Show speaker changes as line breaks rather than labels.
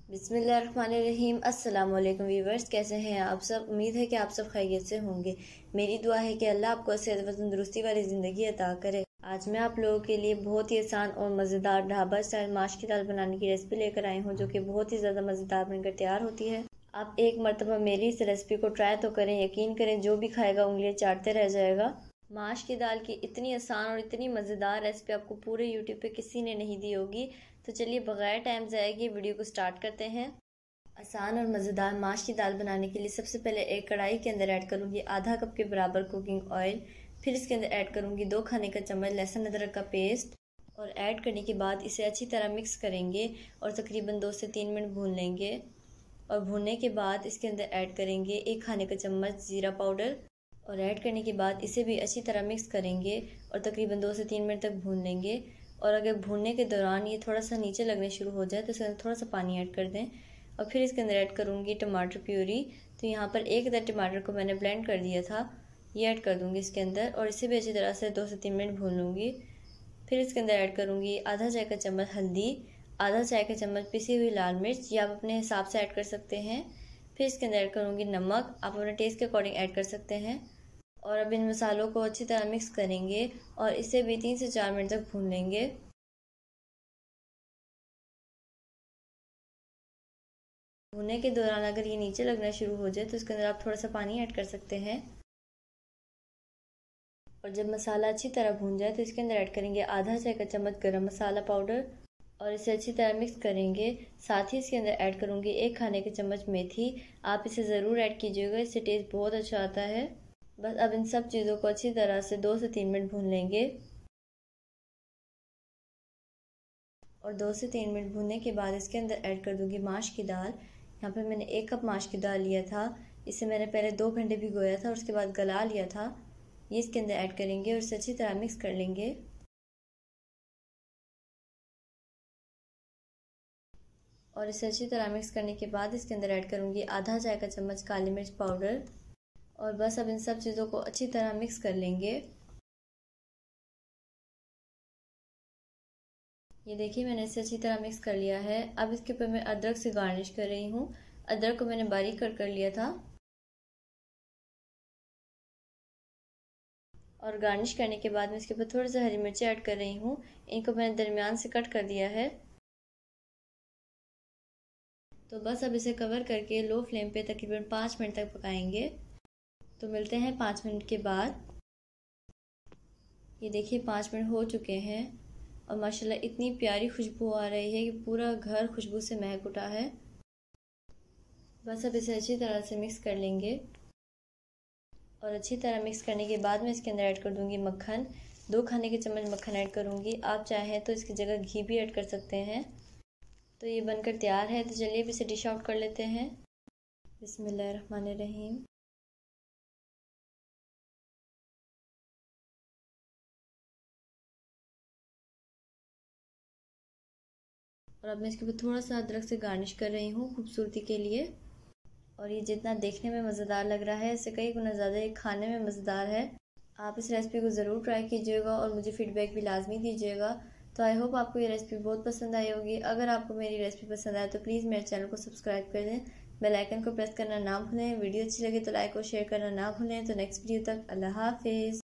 बिस्मिल्लाहिर्रहमानिर्रहीम। अस्सलाम वालेकुम व्यूवर्स, कैसे हैं आप सब। उम्मीद है कि आप सब खैरियत से होंगे। मेरी दुआ है कि अल्लाह आपको सेहत व तंदुरुस्ती वाली ज़िंदगी अता करे। आज मैं आप लोगों के लिए बहुत ही आसान और मज़ेदार ढाबा स्टाइल माश की दाल बनाने की रेसिपी लेकर आई हूँ, जो कि बहुत ही ज़्यादा मज़ेदार बनकर तैयार होती है। आप एक मरतबा मेरी इस रेसिपी को ट्राई तो करें, यकीन करें जो भी खाएगा उंगलियां चाटते रह जाएगा। माश की दाल की इतनी आसान और इतनी मज़ेदार रेसिपी आपको पूरे यूट्यूब पे किसी ने नहीं दी होगी। तो चलिए बगैर टाइम ज़ाया वीडियो को स्टार्ट करते हैं। आसान और मज़ेदार माश की दाल बनाने के लिए सबसे पहले एक कढ़ाई के अंदर ऐड करूँगी आधा कप के बराबर कुकिंग ऑयल। फिर इसके अंदर ऐड करूँगी 2 खाने का चम्मच लहसुन अदरक का पेस्ट, और ऐड करने के बाद इसे अच्छी तरह मिक्स करेंगे और तकरीबन 2 से 3 मिनट भून लेंगे। और भूनने के बाद इसके अंदर ऐड करेंगे 1 खाने का चम्मच ज़ीरा पाउडर, और ऐड करने के बाद इसे भी अच्छी तरह मिक्स करेंगे और तकरीबन 2 से 3 मिनट तक भून लेंगे। और अगर भूनने के दौरान ये थोड़ा सा नीचे लगने शुरू हो जाए तो इसके अंदर थोड़ा सा पानी ऐड कर दें। और फिर इसके अंदर ऐड करूँगी टमाटर प्यूरी। तो यहाँ पर एक अदर टमाटर को मैंने ब्लेंड कर दिया था, ये ऐड कर दूँगी इसके अंदर और इसे भी अच्छी तरह से 2 से 3 मिनट भून लूँगी। फिर इसके अंदर ऐड करूँगी आधा चाय का चम्मच हल्दी, आधा चाय का चम्मच पिसी हुई लाल मिर्च, ये आप अपने हिसाब से ऐड कर सकते हैं। फिर इसके अंदर ऐड करूँगी नमक, आप अपने टेस्ट के अकॉर्डिंग ऐड कर सकते हैं। और अब इन मसालों को अच्छी तरह मिक्स करेंगे और इसे भी 3 से 4 मिनट तक भून लेंगे। भूनने के दौरान अगर ये नीचे लगना शुरू हो जाए तो इसके अंदर आप थोड़ा सा पानी ऐड कर सकते हैं। और जब मसाला अच्छी तरह भून जाए तो इसके अंदर ऐड करेंगे आधा चाय का चम्मच गरम मसाला पाउडर और इसे अच्छी तरह मिक्स करेंगे। साथ ही इसके अंदर ऐड करूँगी 1 खाने के चम्मच मेथी, आप इसे ज़रूर ऐड कीजिएगा, इससे टेस्ट बहुत अच्छा आता है। बस अब इन सब चीज़ों को अच्छी तरह से 2 से 3 मिनट भून लेंगे। और 2 से 3 मिनट भूनने के बाद इसके अंदर ऐड कर दूँगी माश की दाल। यहाँ पर मैंने 1 कप माश की दाल लिया था, इसे मैंने पहले 2 घंटे भिगोया था और उसके बाद गला लिया था। ये इसके अंदर ऐड करेंगे और इसे अच्छी तरह मिक्स कर लेंगे। और इसे अच्छी तरह मिक्स करने के बाद इसके अंदर ऐड करूँगी आधा चाय का चम्मच काली मिर्च पाउडर। और बस अब इन सब चीज़ों को अच्छी तरह मिक्स कर लेंगे। ये देखिए मैंने इसे अच्छी तरह मिक्स कर लिया है। अब इसके ऊपर मैं अदरक से गार्निश कर रही हूँ। अदरक को मैंने बारीक कर लिया था और गार्निश करने के बाद मैं इसके ऊपर थोड़ी सी हरी मिर्ची ऐड कर रही हूँ। इनको मैंने दरमियान से कट कर दिया है। तो बस अब इसे कवर करके लो फ्लेम पे तकरीबन 5 मिनट तक पकाएंगे। तो मिलते हैं 5 मिनट के बाद। ये देखिए 5 मिनट हो चुके हैं और माशाल्लाह इतनी प्यारी खुशबू आ रही है कि पूरा घर खुशबू से महक उठा है। बस अब इसे अच्छी तरह से मिक्स कर लेंगे। और अच्छी तरह मिक्स करने के बाद मैं इसके अंदर ऐड कर दूंगी मक्खन। 2 खाने के चम्मच मक्खन ऐड करूंगी, आप चाहें तो इसकी जगह घी भी ऐड कर सकते हैं। तो ये बनकर तैयार है, तो चलिए अब इसे डिश आउट कर लेते हैं। बिस्मिल्लाहिर्रहमानिर्रहीम। और अब मैं इसके ऊपर थोड़ा सा अदरक से गार्निश कर रही हूँ खूबसूरती के लिए। और ये जितना देखने में मज़ेदार लग रहा है इससे कई गुना ज़्यादा ये खाने में मज़ेदार है। आप इस रेसिपी को ज़रूर ट्राई कीजिएगा और मुझे फ़ीडबैक भी लाजमी दीजिएगा। तो आई होप आपको ये रेसिपी बहुत पसंद आई होगी। अगर आपको मेरी रेसिपी पसंद आए तो प्लीज़ मेरे चैनल को सब्सक्राइब कर दें, बेल आइकन को प्रेस करना ना भूलें। वीडियो अच्छी लगे तो लाइक और शेयर करना ना भूलें। तो नेक्स्ट वीडियो तक अल्लाह हाफिज़।